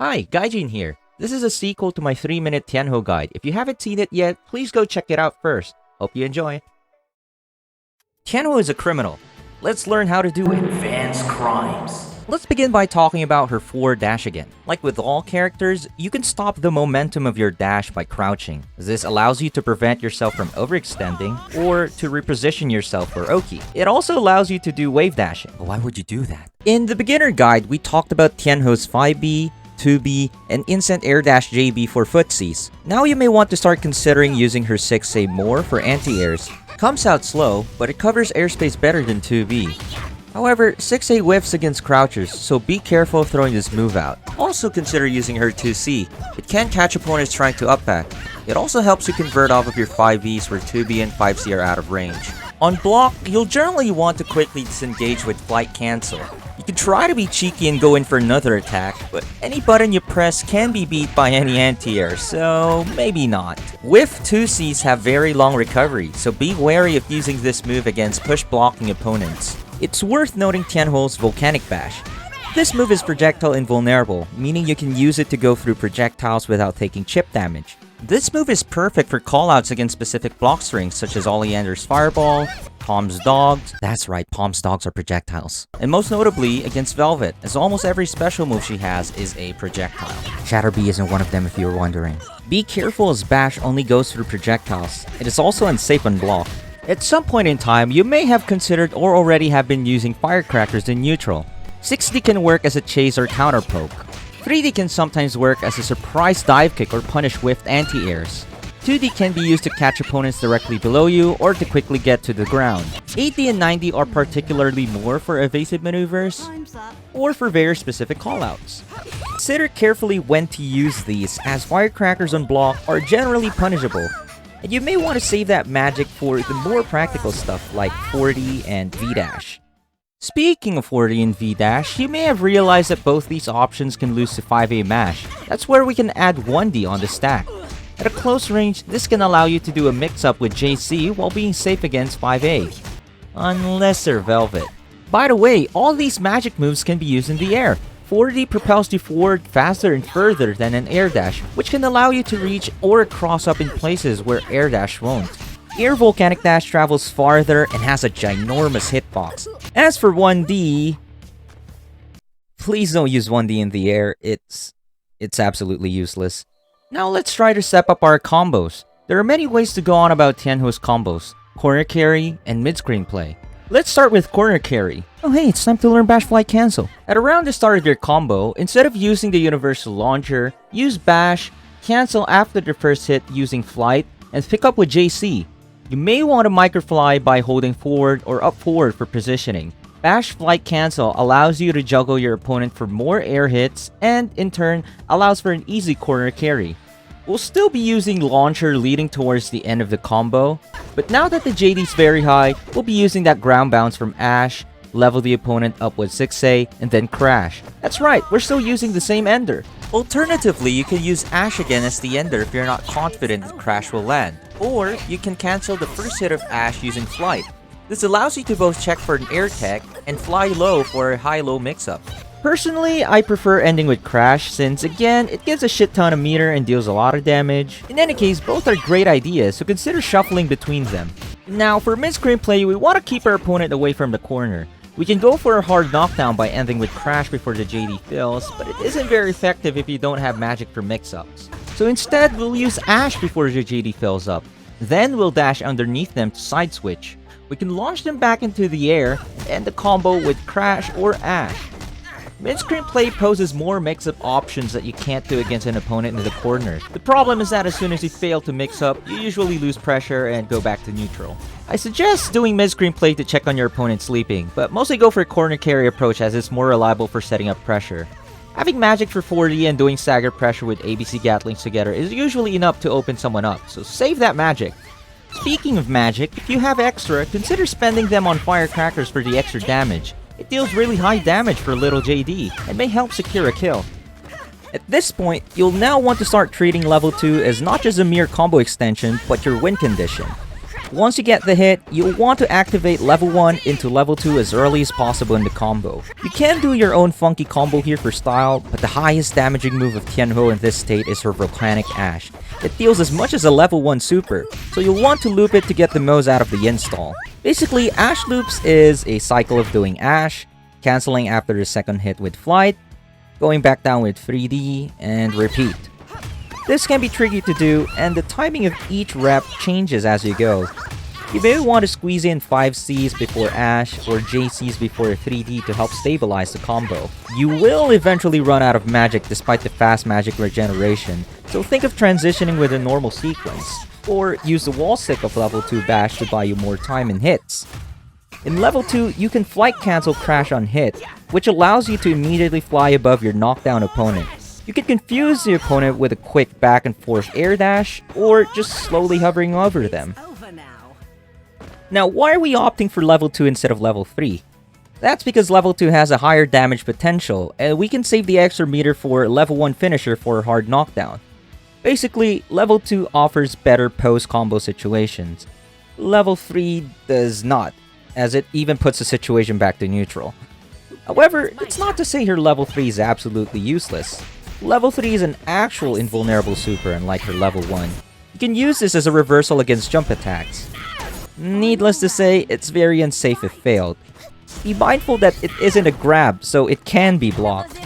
Hi, Gaijin here. This is a sequel to my 3-minute Tianho guide. If you haven't seen it yet, please go check it out first. Hope you enjoy. Tianho is a criminal. Let's learn how to do advanced crimes. Let's begin by talking about her forward dash again. Like with all characters, you can stop the momentum of your dash by crouching. This allows you to prevent yourself from overextending or to reposition yourself for Oki. It also allows you to do wave dashing. Why would you do that? In the beginner guide, we talked about Tianho's 5B, 2B, and Instant Air Dash JB for footsies. Now you may want to start considering using her 6A more for anti-airs. Comes out slow, but it covers airspace better than 2B. However, 6A whiffs against crouchers, so be careful throwing this move out. Also consider using her 2C. It can catch opponents trying to upback. It also helps you convert off of your 5Bs where 2B and 5C are out of range. On block, you'll generally want to quickly disengage with Flight Cancel. You can try to be cheeky and go in for another attack, but any button you press can be beat by any anti-air, so maybe not. Whiff 2Cs have very long recovery, so be wary of using this move against push-blocking opponents. It's worth noting Tianho's Volcanic Bash. This move is projectile invulnerable, meaning you can use it to go through projectiles without taking chip damage. This move is perfect for callouts against specific block strings such as Oleander's Fireball, Palm's Dogs. That's right, Palm's Dogs are projectiles. And most notably against Velvet, as almost every special move she has is a projectile. Shatter Bee isn't one of them if you were wondering. Be careful as Bash only goes through projectiles. It is also unsafe on block. At some point in time, you may have considered or already have been using Firecrackers in neutral. 6D can work as a chase or counter poke. 3D can sometimes work as a surprise dive kick or punish whiffed anti-airs. 2D can be used to catch opponents directly below you or to quickly get to the ground. 8D and 9D are particularly more for evasive maneuvers or for very specific callouts. Consider carefully when to use these, as Firecrackers on block are generally punishable. And you may want to save that magic for the more practical stuff like 4D and V-Dash. Speaking of 4D and V-Dash, you may have realized that both these options can lose to 5A Mash. That's where we can add 1D on the stack. At a close range, this can allow you to do a mix-up with JC while being safe against 5A. Unless they're Velvet. By the way, all these magic moves can be used in the air. 4D propels you forward faster and further than an air dash, which can allow you to reach or cross up in places where air dash won't. Air Volcanic Dash travels farther and has a ginormous hitbox. As for 1D, please don't use 1D in the air, it's absolutely useless. Now let's try to step up our combos. There are many ways to go on about Tianho's combos, corner carry, and mid-screen play. Let's start with corner carry. Oh hey, it's time to learn Bash Flight Cancel. At around the start of your combo, instead of using the Universal Launcher, use Bash, cancel after the first hit using Flight, and pick up with JC. You may want to microfly by holding forward or up forward for positioning. Bash Flight Cancel allows you to juggle your opponent for more air hits, and in turn, allows for an easy corner carry. We'll still be using Launcher leading towards the end of the combo, but now that the JD is very high, we'll be using that ground bounce from Ash, level the opponent up with 6A, and then crash. That's right, we're still using the same ender. Alternatively, you can use Ash again as the ender if you're not confident that crash will land. Or, you can cancel the first hit of Ash using Flight. This allows you to both check for an air tech and fly low for a high-low mix-up. Personally, I prefer ending with Crash since, again, it gives a shit ton of meter and deals a lot of damage. In any case, both are great ideas, so consider shuffling between them. Now, for mid-screen play, we want to keep our opponent away from the corner. We can go for a hard knockdown by ending with Crash before the JD fills, but it isn't very effective if you don't have magic for mix-ups. So instead, we'll use Ash before the JD fills up. Then we'll dash underneath them to side switch. We can launch them back into the air and end the combo with Crash or Ash. Mid-screen play poses more mix-up options that you can't do against an opponent in the corner. The problem is that as soon as you fail to mix up, you usually lose pressure and go back to neutral. I suggest doing mid-screen play to check on your opponent sleeping, but mostly go for a corner carry approach as it's more reliable for setting up pressure. Having magic for 4D and doing stagger pressure with ABC Gatlings together is usually enough to open someone up, so save that magic. Speaking of magic, if you have extra, consider spending them on Firecrackers for the extra damage. It deals really high damage for little JD, and may help secure a kill. At this point, you'll now want to start treating level 2 as not just a mere combo extension, but your win condition. Once you get the hit, you'll want to activate level 1 into level 2 as early as possible in the combo. You can do your own funky combo here for style, but the highest damaging move of Tianhu in this state is her Volcanic Ash. It deals as much as a level 1 super, so you'll want to loop it to get the most out of the install. Basically, Ash loops is a cycle of doing Ash, cancelling after the second hit with Flight, going back down with 3D, and repeat. This can be tricky to do, and the timing of each rep changes as you go. You may want to squeeze in 5Cs before Ash or JCs before 3D to help stabilize the combo. You will eventually run out of magic despite the fast magic regeneration, so think of transitioning with a normal sequence, or use the wall stick of level 2 bash to buy you more time and hits. In level 2, you can flight cancel crash on hit, which allows you to immediately fly above your knockdown opponent. You can confuse the opponent with a quick back and forth air dash, or just slowly hovering over them. Now, why are we opting for level 2 instead of level 3? That's because level 2 has a higher damage potential, and we can save the extra meter for level 1 finisher for a hard knockdown. Basically, level 2 offers better post-combo situations. Level 3 does not, as it even puts the situation back to neutral. However, it's not to say her level 3 is absolutely useless. Level 3 is an actual invulnerable super unlike her level 1. You can use this as a reversal against jump attacks. Needless to say, it's very unsafe if failed. Be mindful that it isn't a grab, so it can be blocked.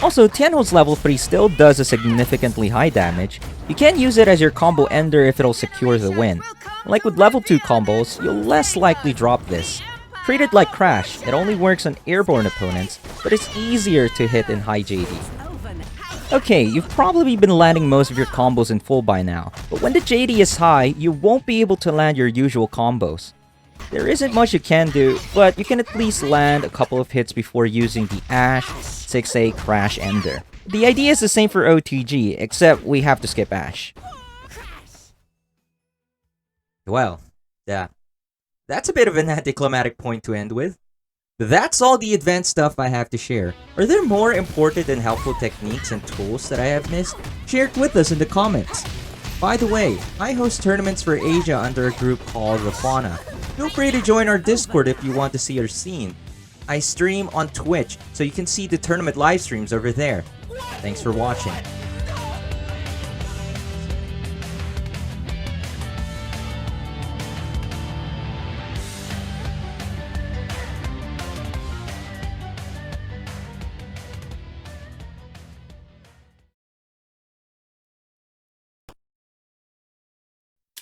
Also, Tianhu's level 3 still does a significantly high damage. You can use it as your combo ender if it'll secure the win. Like with level 2 combos, you'll less likely drop this. Treat it like Crash, it only works on airborne opponents, but it's easier to hit in high JD. Okay, you've probably been landing most of your combos in full by now, but when the JD is high, you won't be able to land your usual combos. There isn't much you can do, but you can at least land a couple of hits before using the Ash 6A Crash Ender. The idea is the same for OTG, except we have to skip Ash. Well, yeah. That's a bit of an anticlimactic point to end with. That's all the advanced stuff I have to share. Are there more important and helpful techniques and tools that I have missed? Share it with us in the comments. By the way, I host tournaments for Asia under a group called Rafana. Feel free to join our Discord if you want to see our scene. I stream on Twitch, so you can see the tournament live streams over there. Thanks for watching.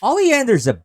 Oleander's a bit